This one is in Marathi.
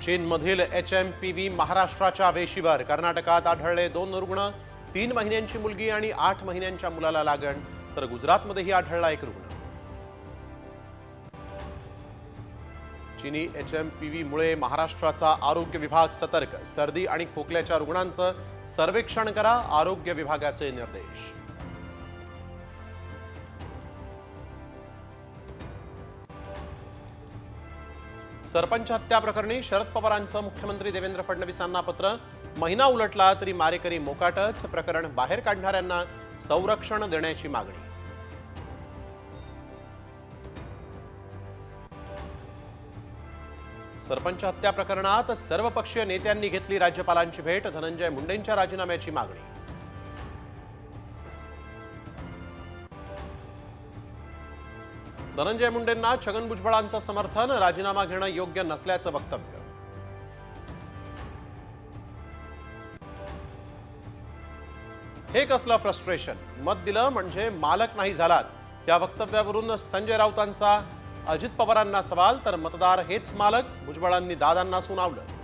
चीनमधील HMPV महाराष्ट्राच्या वेशीवर. कर्नाटकात आढळले 2 रुग्ण, 3 महिन्यांची मुलगी आणि 8 महिन्यांच्या मुलाला लागण. तर गुजरातमध्येही आढळला 1 रुग्ण. चीनी HMPV मुळे महाराष्ट्राचा आरोग्य विभाग सतर्क. सर्दी आणि खोकल्याच्या रुग्णांचं सर्वेक्षण करा, आरोग्य विभागाचे निर्देश. सरपंच हत्या प्रकरणी शरद पवारांचं मुख्यमंत्री देवेंद्र फडणवीसांना पत्र. महिना उलटला तरी मारेकरी मोकाटच. प्रकरण बाहेर काढणाऱ्यांना संरक्षण देण्याची मागणी. सरपंच हत्या प्रकरणात सर्वपक्षीय नेत्यांनी घेतली राज्यपालांची भेट. धनंजय मुंडेंच्या राजीनाम्याची मागणी. धनंजय मुंडेंना छगन भुजबळांचं समर्थन. राजीनामा घेणं योग्य नसल्याचं वक्तव्य. हे कसलं फ्रस्ट्रेशन. मत दिलं म्हणजे मालक नाही झालात. त्या वक्तव्यावरून संजय राऊतांचा अजित पवारांना सवाल. तर मतदार हेच मालक, भुजबळांनी दादांना सुनावलं.